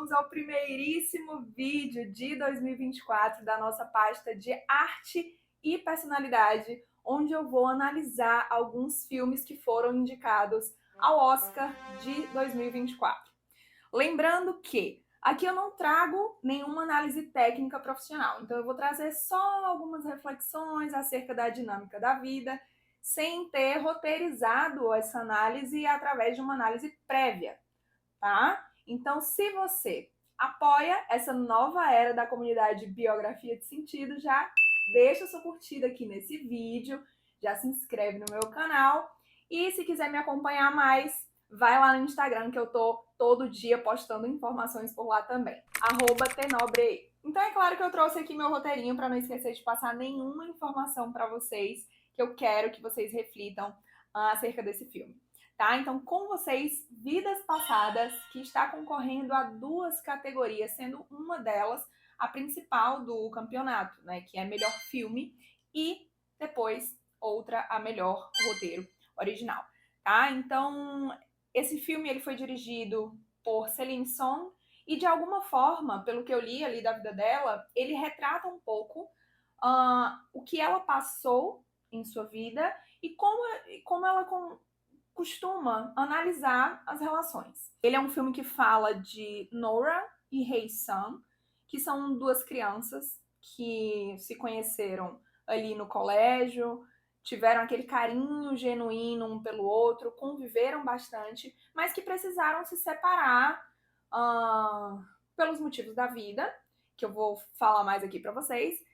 vamos ao primeiríssimo vídeo de 2024 da nossa pasta de arte e personalidade, onde eu vou analisar alguns filmes que foram indicados ao Oscar de 2024. Lembrando que aqui eu não trago nenhuma análise técnica profissional, então eu vou trazer só algumas reflexões acerca da dinâmica da vida, sem ter roteirizado essa análise através de uma análise prévia, tá? Então, se você apoia essa nova era da comunidade Biografia de Sentido, já deixa sua curtida aqui nesse vídeo, já se inscreve no meu canal e se quiser me acompanhar mais, vai lá no Instagram que eu tô todo dia postando informações por lá também, @tenobre. Então é claro que eu trouxe aqui meu roteirinho para não esquecer de passar nenhuma informação para vocês, que eu quero que vocês reflitam acerca desse filme. Tá? Então, com vocês, Vidas Passadas, que está concorrendo a 2 categorias, sendo uma delas a principal do campeonato, né? Que é melhor filme, e depois outra a melhor roteiro original. Tá? Então, esse filme ele foi dirigido por Celine Song e, de alguma forma, pelo que eu li ali da vida dela, ele retrata um pouco o que ela passou em sua vida e como ela costuma analisar as relações. Ele é um filme que fala de Nora e Hae-sun, que são 2 crianças que se conheceram ali no colégio, tiveram aquele carinho genuíno um pelo outro, conviveram bastante, mas que precisaram se separar pelos motivos da vida, que eu vou falar mais aqui para vocês.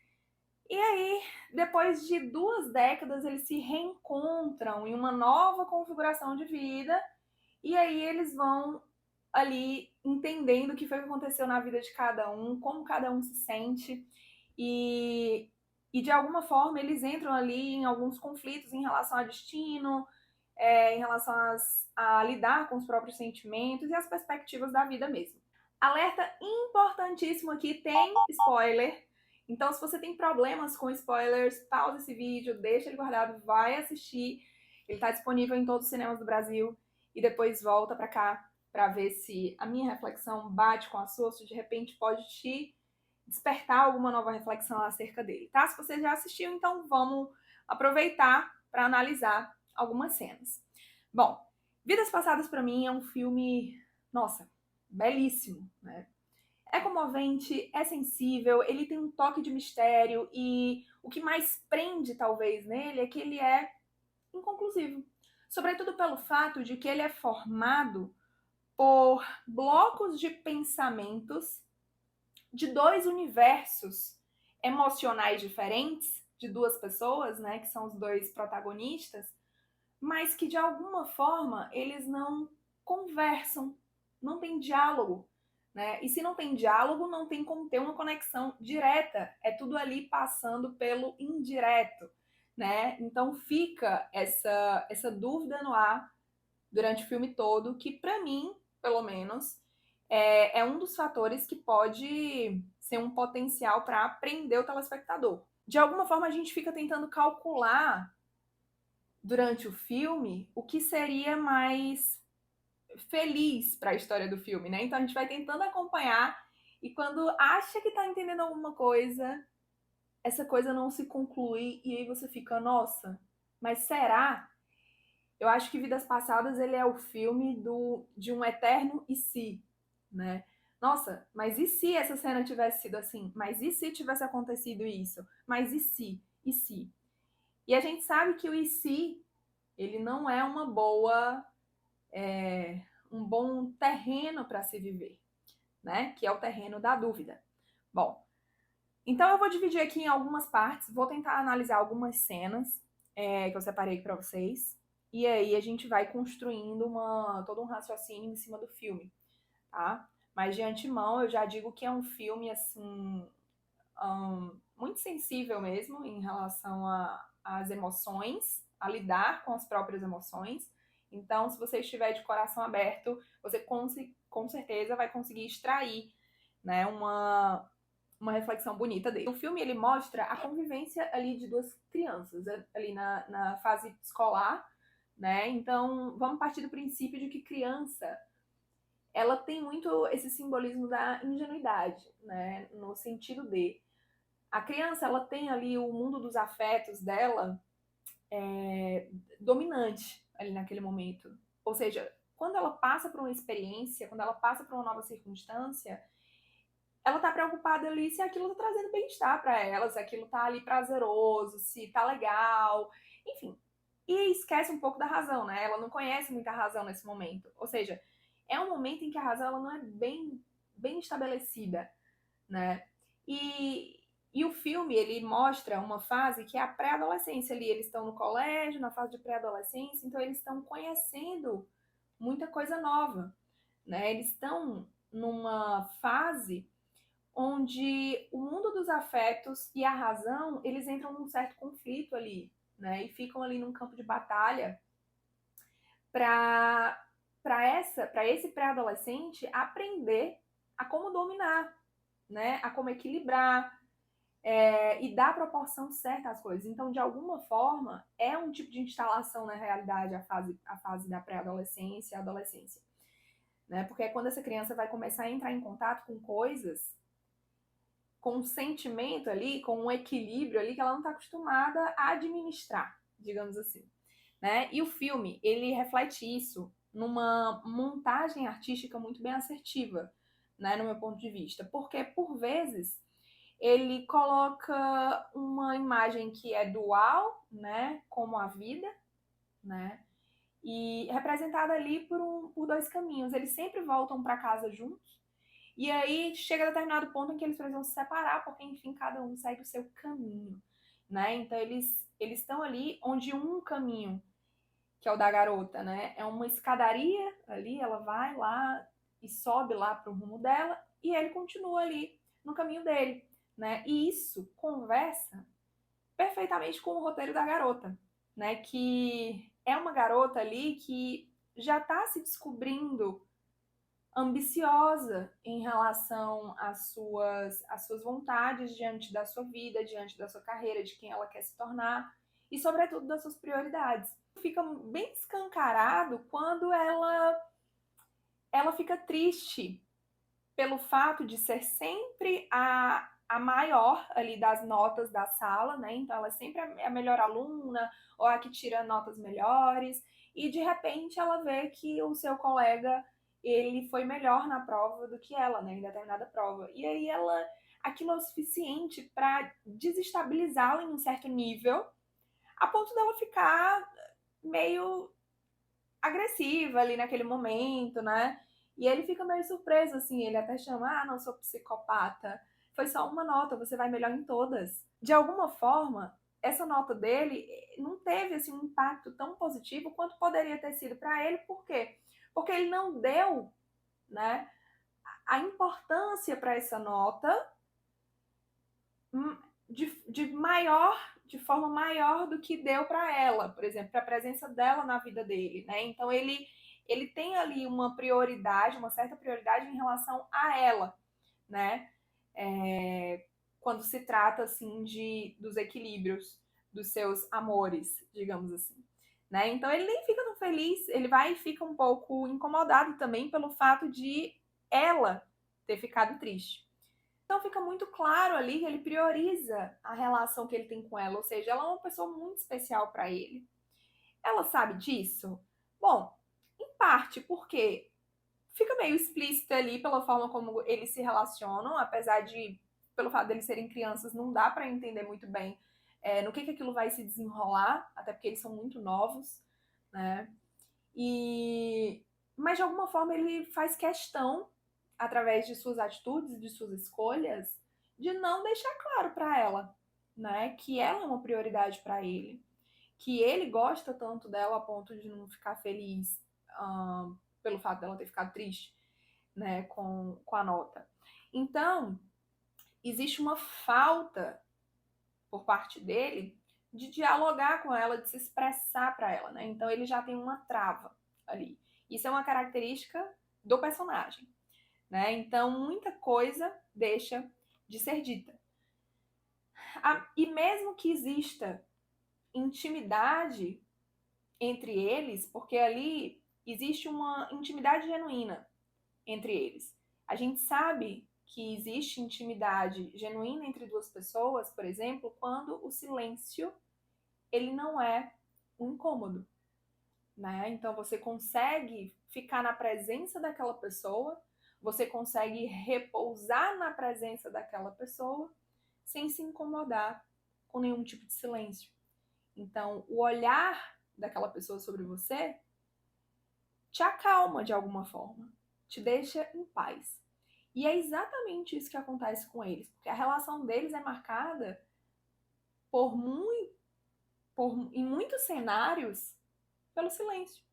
E aí, depois de 2 décadas, eles se reencontram em uma nova configuração de vida, e aí eles vão ali entendendo o que foi que aconteceu na vida de cada um, como cada um se sente, e de alguma forma eles entram ali em alguns conflitos em relação a destino, em relação a lidar com os próprios sentimentos e as perspectivas da vida mesmo. Alerta importantíssimo aqui, tem spoiler. Então, se você tem problemas com spoilers, pausa esse vídeo, deixa ele guardado, vai assistir. Ele está disponível em todos os cinemas do Brasil e depois volta para cá para ver se a minha reflexão bate com a sua, se de repente pode te despertar alguma nova reflexão acerca dele, tá? Se você já assistiu, então vamos aproveitar para analisar algumas cenas. Bom, Vidas Passadas para mim é um filme, nossa, belíssimo, né? É comovente, é sensível, ele tem um toque de mistério e o que mais prende, talvez, nele é que ele é inconclusivo. Sobretudo pelo fato de que ele é formado por blocos de pensamentos de 2 universos emocionais diferentes, de 2 pessoas, né, que são os 2 protagonistas, mas que de alguma forma eles não conversam, não tem diálogo, né? E se não tem diálogo, não tem como ter uma conexão direta, é tudo ali passando pelo indireto, né? Então fica essa dúvida no ar durante o filme todo, que para mim, pelo menos, é um dos fatores que pode ser um potencial para prender o telespectador. De alguma forma, a gente fica tentando calcular durante o filme o que seria mais feliz para a história do filme, né? Então a gente vai tentando acompanhar e quando acha que tá entendendo alguma coisa, essa coisa não se conclui e aí você fica, nossa, mas será? Eu acho que Vidas Passadas ele é o filme de um eterno e se, né? Nossa, mas e se essa cena tivesse sido assim? Mas e se tivesse acontecido isso? Mas e se? E se? E a gente sabe que o e se ele não é um bom terreno para se viver, né? Que é o terreno da dúvida. Bom, então eu vou dividir aqui em algumas partes, vou tentar analisar algumas cenas que eu separei para vocês, e aí a gente vai construindo todo um raciocínio em cima do filme, tá? Mas de antemão eu já digo que é um filme assim muito sensível mesmo em relação às emoções, a lidar com as próprias emoções. Então, se você estiver de coração aberto, você com certeza vai conseguir extrair, né, uma reflexão bonita dele. O filme ele mostra a convivência ali de 2 crianças, ali na fase escolar, né? Então, vamos partir do princípio de que criança ela tem muito esse simbolismo da ingenuidade, né? No sentido de a criança, ela tem ali o mundo dos afetos dela dominante ali naquele momento. Ou seja, quando ela passa por uma experiência, quando ela passa por uma nova circunstância, ela tá preocupada ali se aquilo tá trazendo bem-estar para ela, se aquilo tá ali prazeroso, se tá legal, enfim. E esquece um pouco da razão, né? Ela não conhece muita razão nesse momento. Ou seja, é um momento em que a razão ela não é bem estabelecida, né? E o filme, ele mostra uma fase que é a pré-adolescência ali. Eles estão no colégio, na fase de pré-adolescência, então eles estão conhecendo muita coisa nova, né? Eles estão numa fase onde o mundo dos afetos e a razão, eles entram num certo conflito ali, né? E ficam ali num campo de batalha para para esse pré-adolescente aprender a como dominar, né? A como equilibrar e dar a proporção certa às coisas. Então, de alguma forma, é um tipo de instalação na realidade a fase da pré-adolescência, a adolescência, né? Porque é quando essa criança vai começar a entrar em contato com coisas, com um sentimento ali, com um equilíbrio ali que ela não está acostumada a administrar, digamos assim, né? E o filme, ele reflete isso numa montagem artística muito bem assertiva, né, no meu ponto de vista, porque por vezes ele coloca uma imagem que é dual, né, como a vida, né, e representada ali por dois caminhos. Eles sempre voltam para casa juntos, e aí chega a determinado ponto em que eles precisam se separar, porque enfim, cada um segue o seu caminho, né? Então eles estão ali onde um caminho, que é o da garota, né, é uma escadaria ali, ela vai lá e sobe lá para o rumo dela, e ele continua ali no caminho dele, né? E isso conversa perfeitamente com o roteiro da garota, né? Que é uma garota ali que já está se descobrindo ambiciosa em relação às suas vontades diante da sua vida, diante da sua carreira, de quem ela quer se tornar e, sobretudo, das suas prioridades. Fica bem escancarado quando ela fica triste pelo fato de ser sempre a maior ali das notas da sala, né? Então ela é sempre a melhor aluna ou a que tira notas melhores, e de repente ela vê que o seu colega ele foi melhor na prova do que ela, né, em determinada prova. E aí ela aquilo é o suficiente para desestabilizá-la em um certo nível, a ponto dela ficar meio agressiva ali naquele momento, né? E ele fica meio surpreso, assim, ele até chama, ah, não sou psicopata, foi só uma nota, você vai melhor em todas. De alguma forma, essa nota dele não teve assim, um impacto tão positivo quanto poderia ter sido para ele, por quê? Porque ele não deu, né, a importância para essa nota de forma maior do que deu para ela, por exemplo, para a presença dela na vida dele, né? Então ele tem ali uma prioridade, uma certa prioridade em relação a ela, né? Quando se trata assim dos equilíbrios dos seus amores, digamos assim, né? Então ele nem fica tão feliz, ele vai e fica um pouco incomodado também pelo fato de ela ter ficado triste. Então fica muito claro ali que ele prioriza a relação que ele tem com ela, ou seja, ela é uma pessoa muito especial para ele. Ela sabe disso? Bom, em parte porque fica meio explícito ali pela forma como eles se relacionam, apesar de, pelo fato de eles serem crianças, não dá para entender muito bem no que aquilo vai se desenrolar, até porque eles são muito novos, né? Mas de alguma forma ele faz questão, através de suas atitudes, de suas escolhas, de não deixar claro para ela, né, que ela é uma prioridade para ele, que ele gosta tanto dela a ponto de não ficar feliz pelo fato dela ter ficado triste, né, com a nota. Então, existe uma falta por parte dele de dialogar com ela, de se expressar para ela, né? Então ele já tem uma trava ali. Isso é uma característica do personagem, né? Então muita coisa deixa de ser dita. E mesmo que exista intimidade entre eles, porque ali existe uma intimidade genuína, entre eles. A gente sabe que existe intimidade genuína entre duas pessoas, por exemplo, quando o silêncio ele não é um incômodo, né? Então você consegue ficar na presença daquela pessoa, você consegue repousar na presença daquela pessoa sem se incomodar com nenhum tipo de silêncio. Então, o olhar daquela pessoa sobre você te acalma de alguma forma, te deixa em paz. E é exatamente isso que acontece com eles, porque a relação deles é marcada por em muitos cenários pelo silêncio.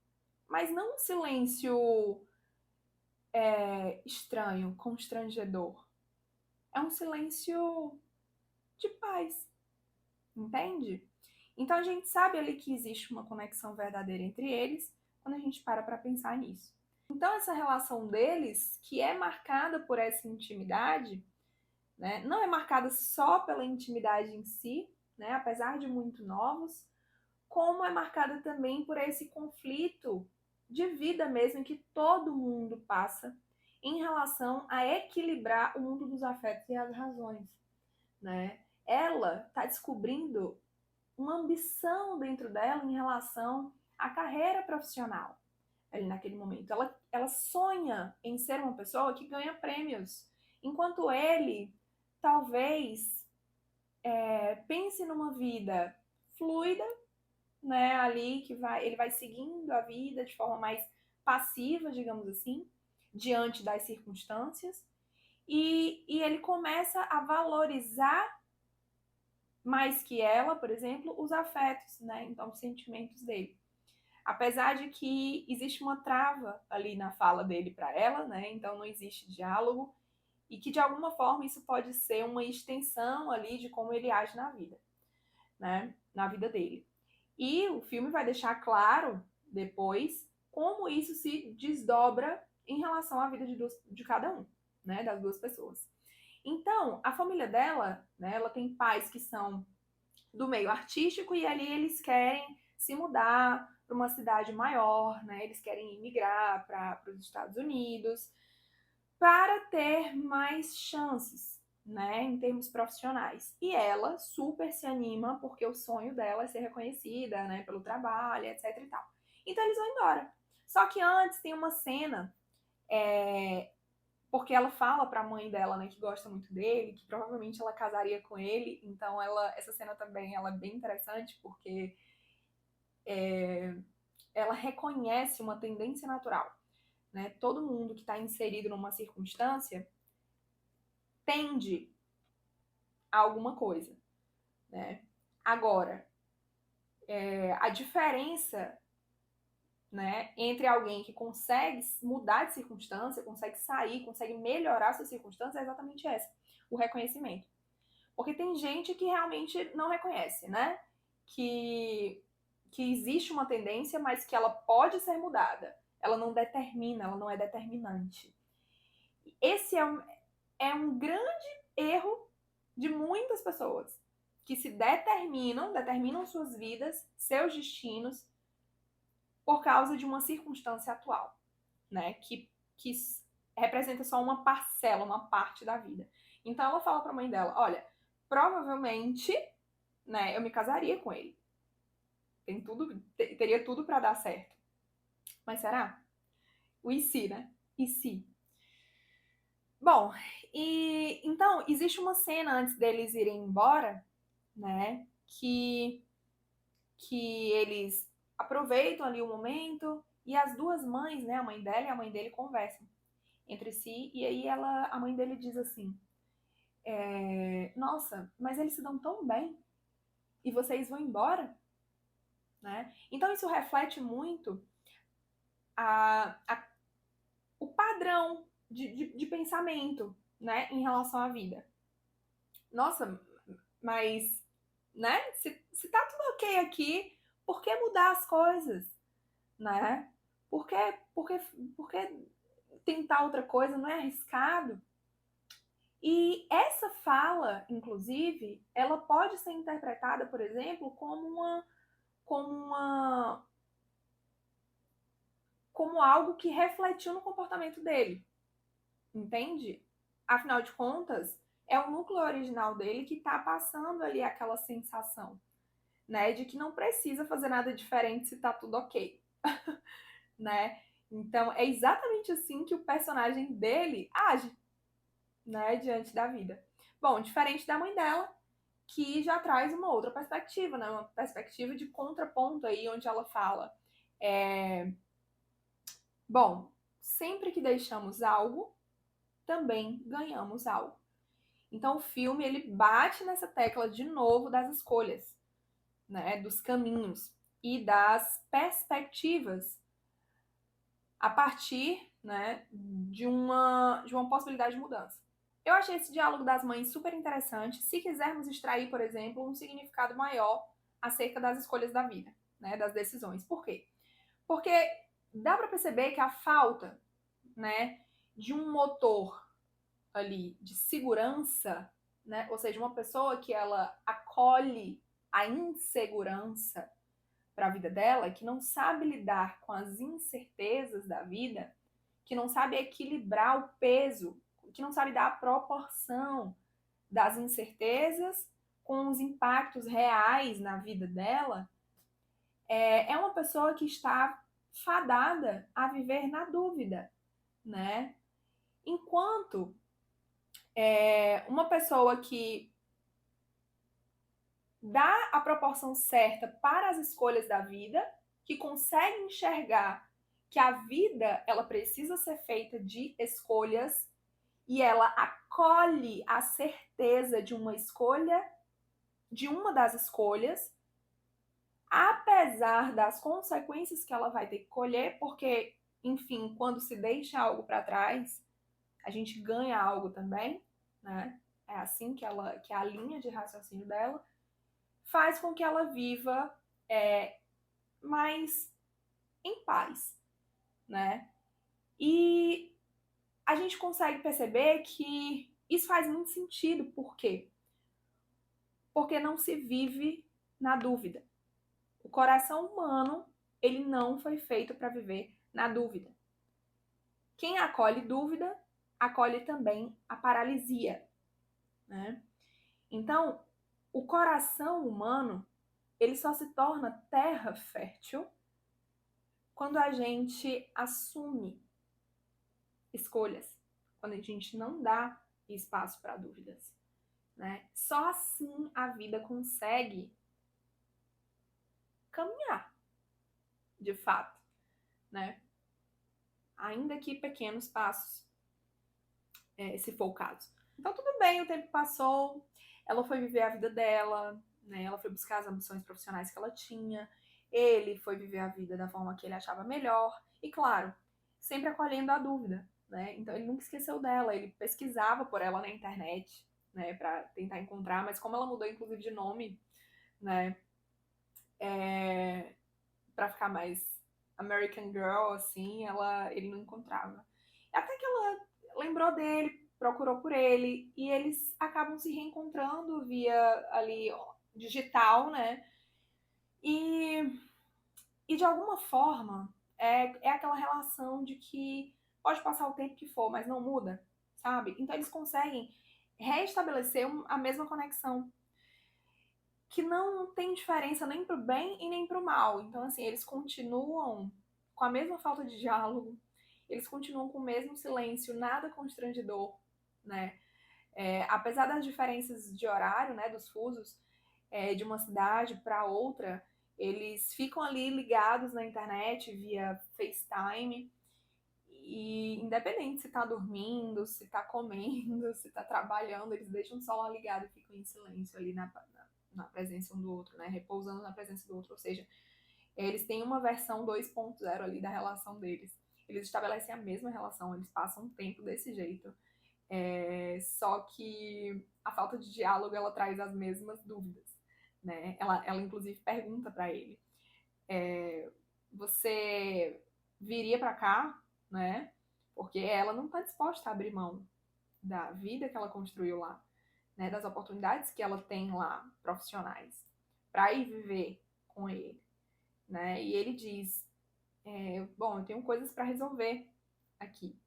Mas não um silêncio estranho, constrangedor. É um silêncio de paz, entende? Então a gente sabe ali que existe uma conexão verdadeira entre eles quando a gente para pensar nisso. Então essa relação deles, que é marcada por essa intimidade, né, não é marcada só pela intimidade em si, né, apesar de muito novos, como é marcada também por esse conflito de vida mesmo que todo mundo passa em relação a equilibrar o mundo dos afetos e as razões, né? Ela está descobrindo uma ambição dentro dela em relação à carreira profissional ali naquele momento. Ela sonha em ser uma pessoa que ganha prêmios, enquanto ele talvez pense numa vida fluida, né, ali que ele vai seguindo a vida de forma mais passiva, digamos assim, diante das circunstâncias, e ele começa a valorizar mais que ela, por exemplo, os afetos, né, então os sentimentos dele. Apesar de que existe uma trava ali na fala dele para ela, né, então não existe diálogo, e que de alguma forma isso pode ser uma extensão ali de como ele age na vida, né, na vida dele. E o filme vai deixar claro depois como isso se desdobra em relação à vida de cada um, né, das duas pessoas. Então, a família dela, né, ela tem pais que são do meio artístico e ali eles querem se mudar para uma cidade maior, né, eles querem imigrar para os Estados Unidos para ter mais chances, né, em termos profissionais. E ela super se anima porque o sonho dela é ser reconhecida, né, pelo trabalho, etc e tal. Então eles vão embora. Só que antes tem uma cena, porque ela fala para a mãe dela, né, que gosta muito dele, que provavelmente ela casaria com ele. Então essa cena também ela é bem interessante porque ela reconhece uma tendência natural, né? Todo mundo que está inserido numa circunstância tende a alguma coisa, né? Agora, a diferença, né, entre alguém que consegue mudar de circunstância, consegue sair, consegue melhorar sua circunstância é exatamente essa, o reconhecimento. Porque tem gente que realmente não reconhece, né? Que existe uma tendência, mas que ela pode ser mudada. Ela não determina, ela não é determinante. Esse é um grande erro de muitas pessoas que se determinam suas vidas, seus destinos, por causa de uma circunstância atual, né? Que representa só uma parcela, uma parte da vida. Então ela fala para a mãe dela: olha, provavelmente, né, eu me casaria com ele. Teria tudo para dar certo. Mas será? O e se, né? E se? Bom, e então existe uma cena antes deles irem embora, né? Que eles aproveitam ali o momento e as duas mães, né, a mãe dela e a mãe dele conversam entre si e aí a mãe dele diz assim: nossa, mas eles se dão tão bem e vocês vão embora, né? Então isso reflete muito a o padrão de pensamento, né, em relação à vida. Nossa, mas, né, se tá tudo ok aqui, por que mudar as coisas, né? Por que, por que tentar outra coisa? Não é arriscado? E essa fala, inclusive, ela pode ser interpretada, por exemplo, como algo que refletiu no comportamento dele. entende? Afinal de contas, é o núcleo original dele que está passando ali aquela sensação, né, de que não precisa fazer nada diferente se tá tudo ok, né? Então, é exatamente assim que o personagem dele age, né, diante da vida. Bom, diferente da mãe dela, que já traz uma outra perspectiva, né? Uma perspectiva de contraponto aí, onde ela fala: bom, sempre que deixamos algo, também ganhamos algo. Então o filme ele bate nessa tecla de novo das escolhas, né? Dos caminhos e das perspectivas a partir, né, de uma possibilidade de mudança. Eu achei esse diálogo das mães super interessante, se quisermos extrair, por exemplo, um significado maior acerca das escolhas da vida, né, das decisões. Por quê? Porque dá para perceber que a falta, né, de um motor ali de segurança, né, ou seja, uma pessoa que ela acolhe a insegurança para a vida dela, que não sabe lidar com as incertezas da vida, que não sabe equilibrar o peso, que não sabe dar a proporção das incertezas com os impactos reais na vida dela, é uma pessoa que está fadada a viver na dúvida, né? Enquanto uma pessoa que dá a proporção certa para as escolhas da vida, que consegue enxergar que a vida ela precisa ser feita de escolhas e ela acolhe a certeza de uma escolha, de uma das escolhas, apesar das consequências que ela vai ter que colher, porque, enfim, quando se deixa algo para trás, a gente ganha algo também, né? É assim que é a linha de raciocínio dela, faz com que ela viva mais em paz, né? E a gente consegue perceber que isso faz muito sentido. Por quê? Porque não se vive na dúvida. O coração humano, ele não foi feito para viver na dúvida. Quem acolhe dúvida, acolhe também a paralisia, né? Então, o coração humano, ele só se torna terra fértil quando a gente assume escolhas, quando a gente não dá espaço para dúvidas, né? Só assim a vida consegue caminhar, de fato, né? Ainda que pequenos passos, se for o caso. Então tudo bem, o tempo passou, ela foi viver a vida dela, né? Ela foi buscar as ambições profissionais que ela tinha, ele foi viver a vida da forma que ele achava melhor, e claro, sempre acolhendo a dúvida, né? Então ele nunca esqueceu dela, ele pesquisava por ela na internet, né, para tentar encontrar, mas como ela mudou inclusive de nome, né, para ficar mais American Girl, assim, ele não encontrava. Até que ela lembrou dele, procurou por ele, e eles acabam se reencontrando via ali digital, né? E, e de alguma forma é aquela relação de que pode passar o tempo que for, mas não muda, sabe? Então eles conseguem restabelecer a mesma conexão, que não tem diferença nem pro bem e nem pro mal. Então, assim, eles continuam com a mesma falta de diálogo, eles continuam com o mesmo silêncio, nada constrangedor, né? Apesar das diferenças de horário, né, dos fusos, de uma cidade para outra, eles ficam ali ligados na internet via FaceTime, e independente se tá dormindo, se tá comendo, se tá trabalhando, eles deixam o celular ligado e ficam em silêncio ali na presença um do outro, né? Repousando na presença do outro. Ou seja, eles têm uma versão 2.0 ali da relação deles. Eles estabelecem a mesma relação, eles passam um tempo desse jeito. Só que a falta de diálogo, ela traz as mesmas dúvidas, né? Ela inclusive pergunta para ele, você viria para cá, né? Porque ela não está disposta a abrir mão da vida que ela construiu lá, né? Das oportunidades que ela tem lá, profissionais, para ir viver com ele, né? E ele diz, bom, eu tenho coisas para resolver aqui,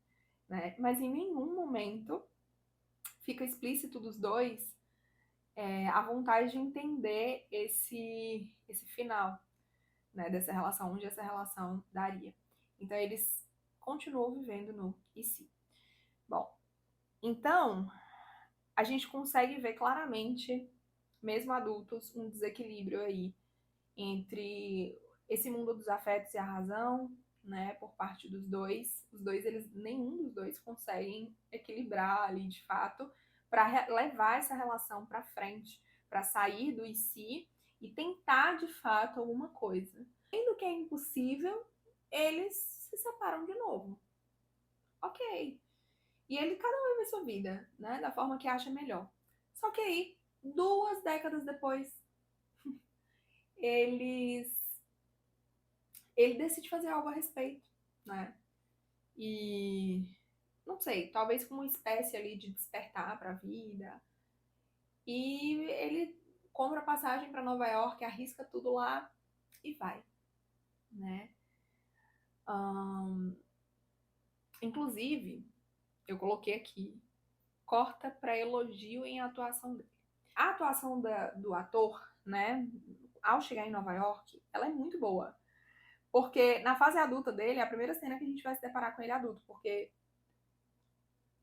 né? Mas em nenhum momento fica explícito dos dois a vontade de entender esse final, né, dessa relação, onde essa relação daria. Então eles continuam vivendo no e se. Bom, então a gente consegue ver claramente, mesmo adultos, um desequilíbrio aí entre esse mundo dos afetos e a razão, né, por parte dos dois. Os dois, nenhum dos dois conseguem equilibrar ali de fato para levar essa relação para frente, para sair do e si e tentar de fato alguma coisa. Sendo que é impossível, eles se separam de novo. Ok. E cada um vive a sua vida, né, da forma que acha melhor. Só que aí, 2 décadas depois, eles ele decide fazer algo a respeito, né? E não sei, talvez como uma espécie ali de despertar para a vida. E ele compra passagem para Nova York, arrisca tudo lá e vai, né? Inclusive, eu coloquei aqui, corta para elogio em atuação dele. A atuação do ator, né, ao chegar em Nova York, ela é muito boa. Porque na fase adulta dele, é a primeira cena que a gente vai se deparar com ele adulto, porque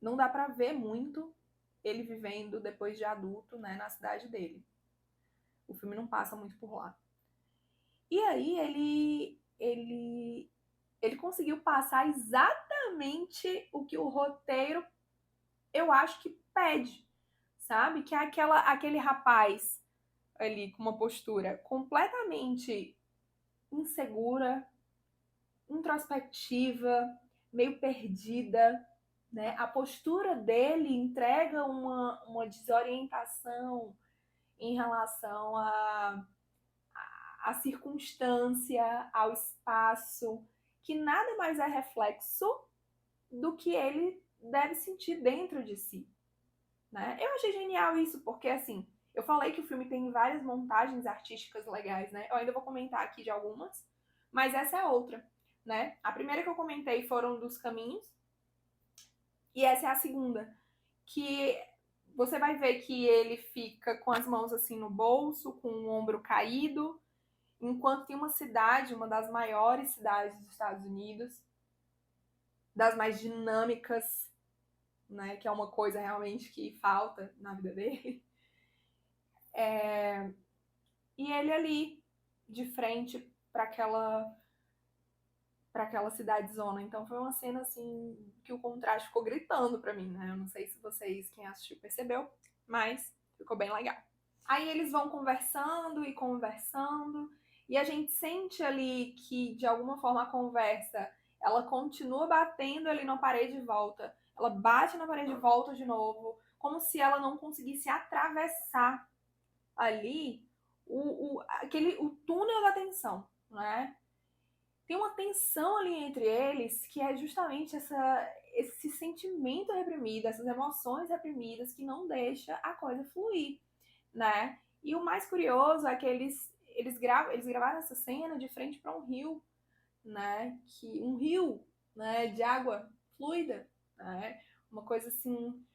não dá pra ver muito ele vivendo depois de adulto, né, na cidade dele. O filme não passa muito por lá. E aí ele conseguiu passar exatamente o que o roteiro, eu acho que pede, sabe? Que é aquele rapaz ali com uma postura completamente insegura, introspectiva, meio perdida, né? A postura dele entrega uma desorientação em relação à circunstância, ao espaço, que nada mais é reflexo do que ele deve sentir dentro de si, né? Eu achei genial isso, porque assim, eu falei que o filme tem várias montagens artísticas legais, né? Eu ainda vou comentar aqui de algumas, mas essa é outra, né? A primeira que eu comentei foram dos caminhos, e essa é a segunda, que você vai ver que ele fica com as mãos assim no bolso, com o ombro caído, enquanto tem uma cidade, uma das maiores cidades dos Estados Unidos, das mais dinâmicas, né, que é uma coisa realmente que falta na vida dele. E ele ali, de frente para aquela cidadezona. Então foi uma cena assim que o contraste ficou gritando para mim, né? Eu não sei se vocês, quem assistiu, percebeu, mas ficou bem legal. Aí eles vão conversando e conversando, e a gente sente ali que de alguma forma a conversa ela continua batendo ali na parede de volta. Ela bate na parede de volta de novo, como se ela não conseguisse atravessar ali o túnel da tensão, né? Tem uma tensão ali entre eles que é justamente esse sentimento reprimido, essas emoções reprimidas que não deixa a coisa fluir, né? E o mais curioso é que eles gravaram essa cena de frente para um rio, né? Um rio, né? De água fluida, né? Uma coisa assim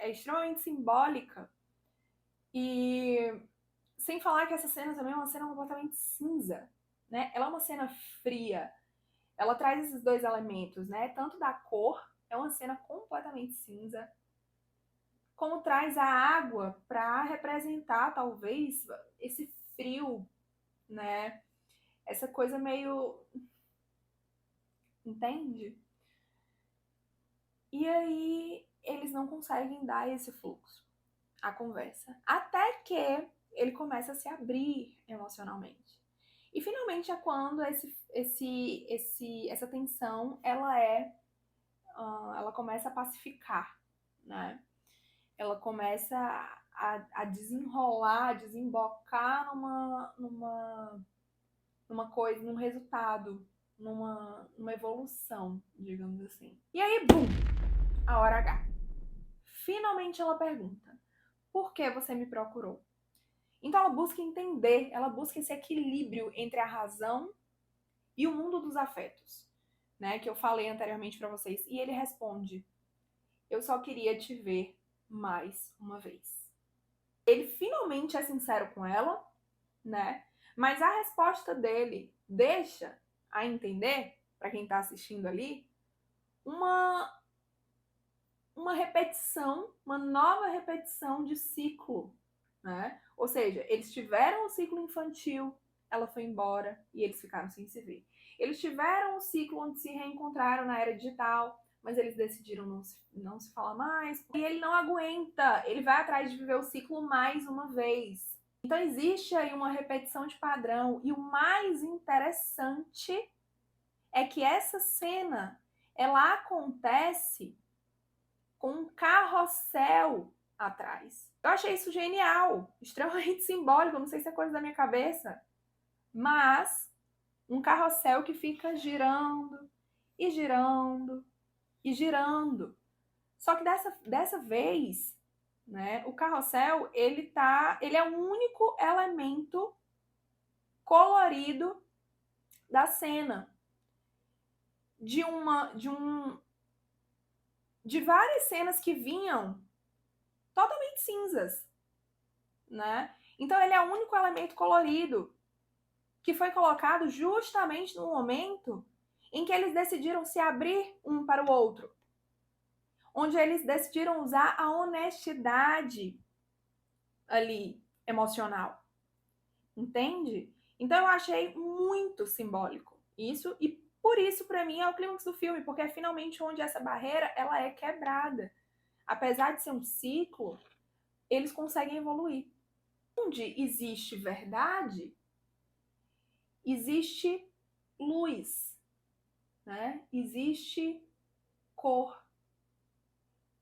extremamente simbólica. E sem falar que essa cena também é uma cena completamente cinza, né? Ela é uma cena fria. Ela traz esses dois elementos, né? Tanto da cor, é uma cena completamente cinza, como traz a água para representar, talvez, esse frio, né? Essa coisa meio. Entende? E aí eles não conseguem dar esse fluxo à conversa. Até que ele começa a se abrir emocionalmente. E finalmente é quando essa tensão ela começa a pacificar, né? Ela começa a desenrolar, a desembocar numa coisa, num resultado, numa evolução, digamos assim. E aí, bum, a hora H. Finalmente ela pergunta: por que você me procurou? Então ela busca entender, ela busca esse equilíbrio entre a razão e o mundo dos afetos, né, que eu falei anteriormente para vocês. E ele responde: eu só queria te ver mais uma vez. Ele finalmente é sincero com ela, né? Mas a resposta dele deixa a entender, para quem tá assistindo ali, uma repetição, uma nova repetição de ciclo, né? Ou seja, eles tiveram o ciclo infantil, ela foi embora e eles ficaram sem se ver. Eles tiveram o ciclo onde se reencontraram na era digital, mas eles decidiram não se falar mais. E ele não aguenta, ele vai atrás de viver o ciclo mais uma vez. Então existe aí uma repetição de padrão. E o mais interessante é que essa cena, ela acontece com um carrossel atrás. Eu achei isso genial, extremamente simbólico, não sei se é coisa da minha cabeça, mas um carrossel que fica girando e girando e girando. Só que dessa vez, né, o carrossel, ele é o único elemento colorido da cena. De várias cenas que vinham totalmente cinzas, né? Então ele é o único elemento colorido que foi colocado justamente no momento em que eles decidiram se abrir um para o outro, onde eles decidiram usar a honestidade ali emocional, entende? Então eu achei muito simbólico isso, e por isso para mim é o clímax do filme, porque é finalmente onde essa barreira ela é quebrada. Apesar de ser um ciclo, eles conseguem evoluir. Onde existe verdade, existe luz, né? Existe cor.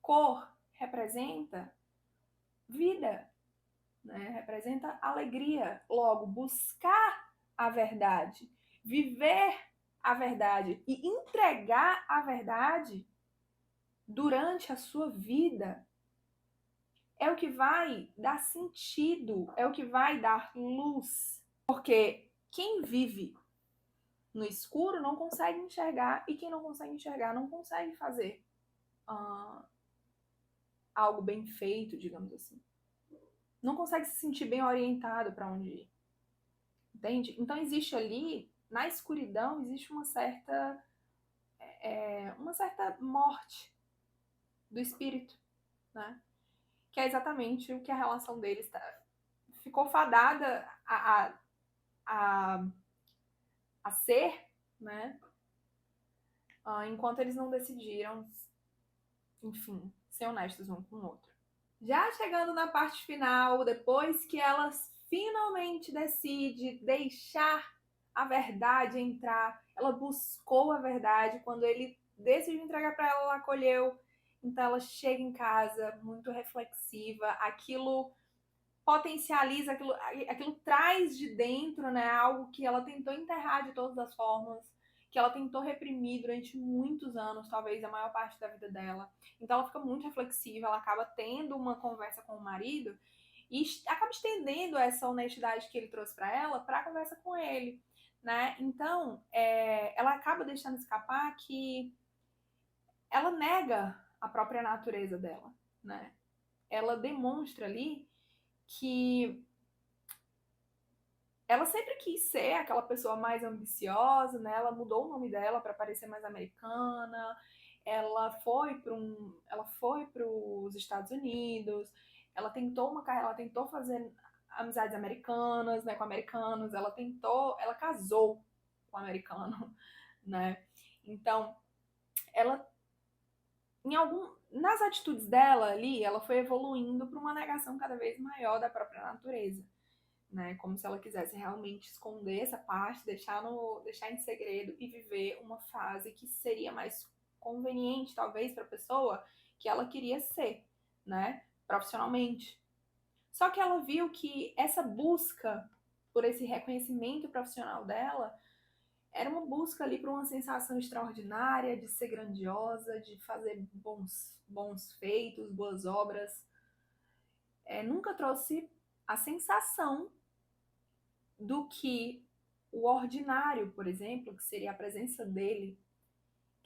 Cor representa vida, né? Representa alegria. Logo, buscar a verdade, viver a verdade e entregar a verdade durante a sua vida é o que vai dar sentido, é o que vai dar luz. Porque quem vive no escuro não consegue enxergar, e quem não consegue enxergar não consegue fazer algo bem feito, digamos assim. Não consegue se sentir bem orientado para onde ir. Entende? Então existe ali, na escuridão, existe uma certa morte do espírito, né? Que é exatamente o que a relação deles ficou fadada a, a ser, né? Enquanto eles não decidiram, enfim, ser honestos um com o outro. Já chegando na parte final, depois que elas finalmente decide deixar a verdade entrar, ela buscou a verdade, quando ele decidiu entregar para ela, ela acolheu. Então ela chega em casa muito reflexiva, aquilo potencializa, aquilo traz de dentro, né, algo que ela tentou enterrar de todas as formas, que ela tentou reprimir durante muitos anos, talvez a maior parte da vida dela. Então ela fica muito reflexiva, ela acaba tendo uma conversa com o marido e acaba estendendo essa honestidade que ele trouxe para ela para a conversa com ele, né? Então ela acaba deixando escapar que ela nega a própria natureza dela, né? Ela demonstra ali que ela sempre quis ser aquela pessoa mais ambiciosa, né? Ela mudou o nome dela para parecer mais americana. Ela foi para os Estados Unidos. Ela tentou uma carreira, ela tentou fazer amizades americanas, né, com americanos. Ela casou com um americano, né? Então, ela nas atitudes dela ali, ela foi evoluindo para uma negação cada vez maior da própria natureza. Né? Como se ela quisesse realmente esconder essa parte, deixar em segredo e viver uma fase que seria mais conveniente, talvez, para a pessoa que ela queria ser, né? Profissionalmente. Só que ela viu que essa busca por esse reconhecimento profissional dela era uma busca ali por uma sensação extraordinária, de ser grandiosa, de fazer bons feitos, boas obras. Nunca trouxe a sensação do que o ordinário, por exemplo, que seria a presença dele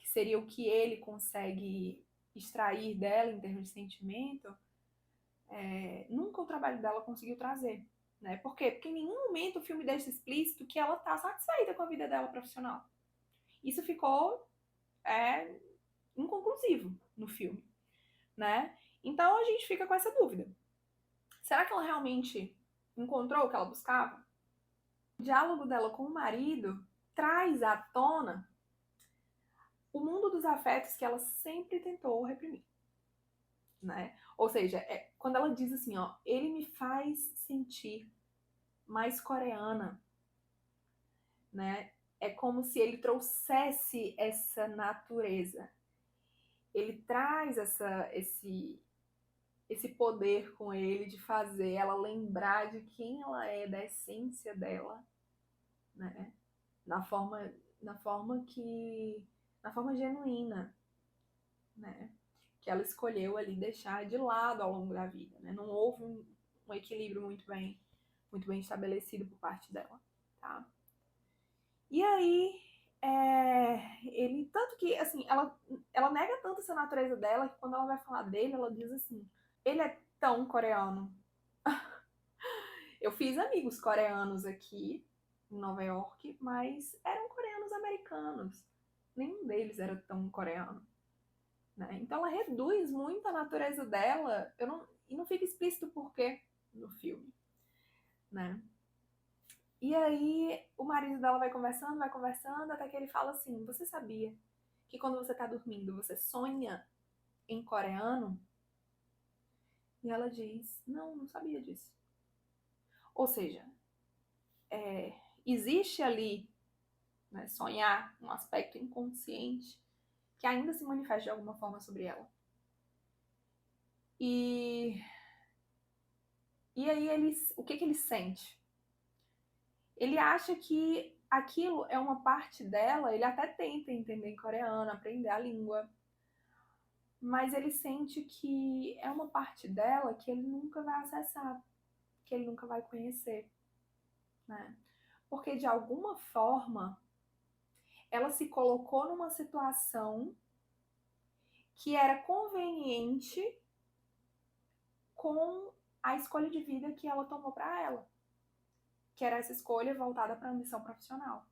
que seria o que ele consegue extrair dela em termos de sentimento, nunca o trabalho dela conseguiu trazer. Né? Por quê? Porque em nenhum momento o filme deixa explícito que ela tá satisfeita com a vida dela profissional. Isso ficou inconclusivo no filme. Né? Então a gente fica com essa dúvida. Será que ela realmente encontrou o que ela buscava? O diálogo dela com o marido traz à tona o mundo dos afetos que ela sempre tentou reprimir. Né? Ou seja, quando ela diz assim, ó, ele me faz sentir mais coreana, né? É como se ele trouxesse essa natureza. Ele traz esse poder com ele de fazer ela lembrar de quem ela é, da essência dela, né? Na forma genuína, né? Que ela escolheu ali deixar de lado ao longo da vida, né? Não houve um equilíbrio muito bem estabelecido por parte dela, tá? E aí, ele, tanto que, assim, ela nega tanto essa natureza dela que quando ela vai falar dele, ela diz assim, ele é tão coreano. Eu fiz amigos coreanos aqui em Nova York, mas eram coreanos americanos. Nenhum deles era tão coreano. Né? Então ela reduz muito a natureza dela, e não fica explícito por quê no filme. Né? E aí o marido dela vai conversando, até que ele fala assim, você sabia que quando você tá dormindo, você sonha em coreano? E ela diz, não sabia disso. Ou seja, existe ali, né, sonhar, um aspecto inconsciente que ainda se manifesta de alguma forma sobre ela. E aí o que ele sente? Ele acha que aquilo é uma parte dela, ele até tenta entender em coreano, aprender a língua, mas ele sente que é uma parte dela que ele nunca vai acessar, que ele nunca vai conhecer, né? Porque de alguma forma ela se colocou numa situação que era conveniente com a escolha de vida que ela tomou para ela, que era essa escolha voltada para a ambição profissional.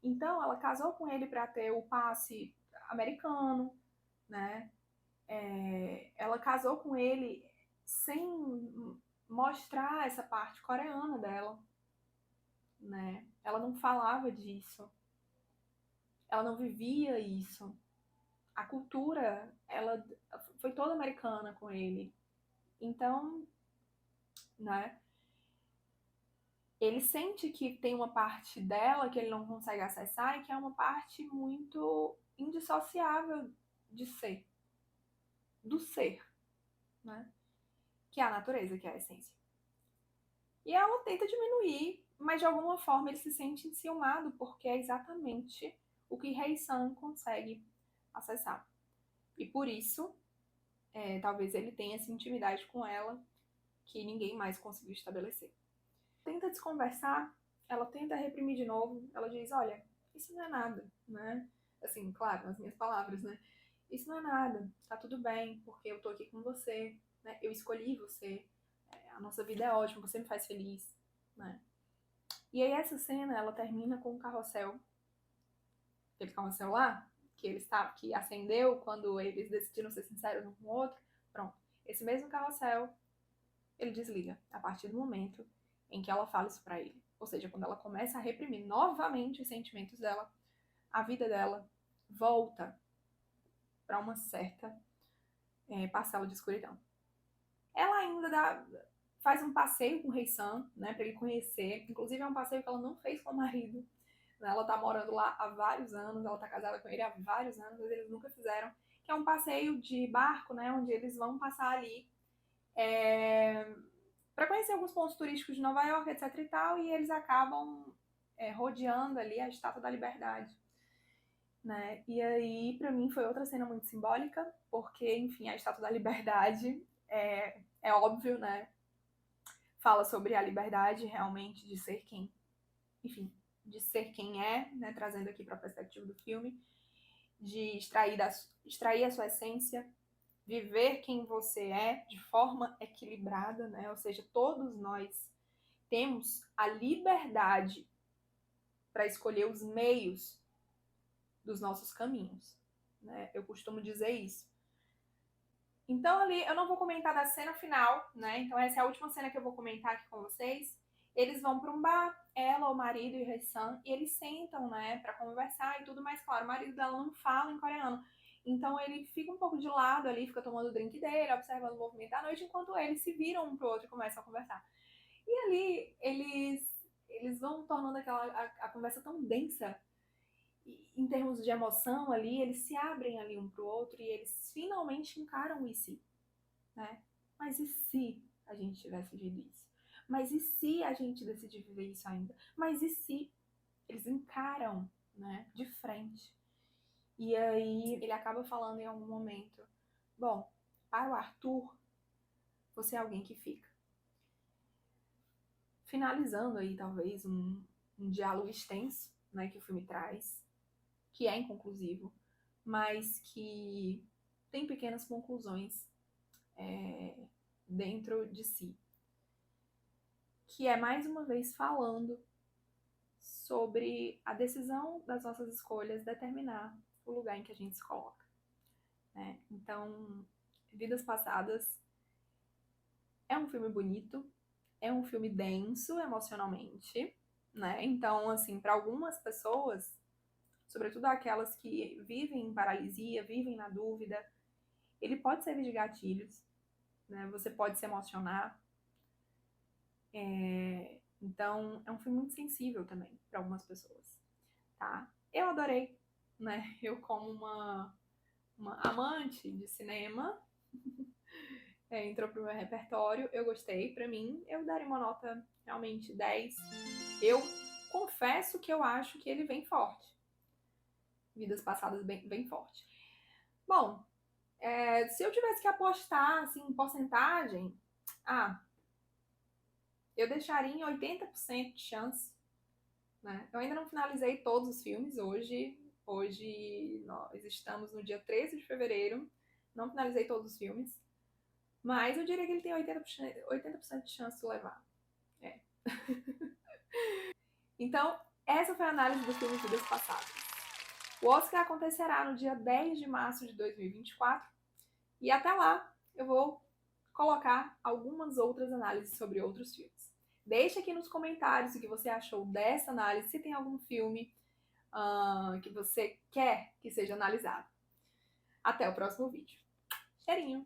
Então, ela casou com ele para ter o passe americano, né? Ela casou com ele sem mostrar essa parte coreana dela, né? Ela não falava disso, ela não vivia isso. A cultura, ela foi toda americana com ele. Então, né? Ele sente que tem uma parte dela que ele não consegue acessar e que é uma parte muito indissociável de ser, do ser, né? Que é a natureza, que é a essência. E ela tenta diminuir, mas de alguma forma ele se sente enciumado, porque é exatamente o que Rei-san consegue acessar. E por isso, talvez ele tenha essa intimidade com ela que ninguém mais conseguiu estabelecer. Tenta desconversar, ela tenta reprimir de novo, ela diz, olha, isso não é nada, né? Assim, claro, nas minhas palavras, né? Isso não é nada, tá tudo bem, porque eu tô aqui com você, né? Eu escolhi você, a nossa vida é ótima, você me faz feliz, né? E aí essa cena, ela termina com um carrossel, aquele carrossel lá, que acendeu quando eles decidiram ser sinceros um com o outro, pronto. Esse mesmo carrossel, ele desliga a partir do momento em que ela fala isso pra ele. Ou seja, quando ela começa a reprimir novamente os sentimentos dela, a vida dela volta para uma certa parcela de escuridão. Ela ainda faz um passeio com o Rei-san, né, para ele conhecer. Inclusive é um passeio que ela não fez com o marido. Né? Ela tá morando lá há vários anos, ela tá casada com ele há vários anos, mas eles nunca fizeram. Que é um passeio de barco, né, onde eles vão passar ali para conhecer alguns pontos turísticos de Nova York, etc e tal, e eles acabam rodeando ali a Estátua da Liberdade. Né? E aí, para mim, foi outra cena muito simbólica, porque, enfim, a Estátua da Liberdade é óbvio, né? Fala sobre a liberdade realmente de ser quem, enfim, de ser quem é, né? Trazendo aqui para a perspectiva do filme. de extrair a sua essência, viver quem você é de forma equilibrada, né? Ou seja, todos nós temos a liberdade para escolher os meios dos nossos caminhos, né? Eu costumo dizer isso. Então ali, eu não vou comentar da cena final, né? Então essa é a última cena que eu vou comentar aqui com vocês. Eles vão para um bar, ela, o marido e o Hye-san, e eles sentam, né, para conversar e tudo mais. Claro, o marido dela não fala em coreano, então ele fica um pouco de lado ali, fica tomando o drink dele, observando o movimento da noite, enquanto eles se viram um pro outro e começam a conversar. E ali eles vão tornando a conversa tão densa em termos de emoção ali, eles se abrem ali um pro outro e eles finalmente encaram o e se, né? Mas e se a gente tivesse vivido isso? Mas e se a gente decidir viver isso ainda? Mas e se eles encaram, né, de frente? E aí ele acaba falando em algum momento, bom, para o Arthur, você é alguém que fica. Finalizando aí talvez um diálogo extenso, né, que o filme traz, que é inconclusivo, mas que tem pequenas conclusões dentro de si, que é mais uma vez falando sobre a decisão das nossas escolhas determinar o lugar em que a gente se coloca, né? Então, Vidas Passadas é um filme bonito, é um filme denso emocionalmente, né? Então, assim, para algumas pessoas, sobretudo aquelas que vivem em paralisia, vivem na dúvida, ele pode servir de gatilhos, né? Você pode se emocionar. Então, é um filme muito sensível também para algumas pessoas, tá? Eu adorei, né? Eu como uma amante de cinema, entrou pro meu repertório, eu gostei. Pra mim, eu daria uma nota realmente 10. Eu confesso que eu acho que ele vem forte. Vidas Passadas bem forte. Bom, se eu tivesse que apostar assim, em porcentagem, eu deixaria em 80% de chance, né? Eu ainda não finalizei todos os filmes hoje. Hoje nós estamos no dia 13 de fevereiro. Não finalizei todos os filmes. Mas eu diria que ele tem 80% de chance de levar. É. Então, essa foi a análise do filme Vidas Passadas. O Oscar acontecerá no dia 10 de março de 2024. E até lá, eu vou colocar algumas outras análises sobre outros filmes. Deixe aqui nos comentários o que você achou dessa análise, se tem algum filme que você quer que seja analisado. Até o próximo vídeo. Cheirinho!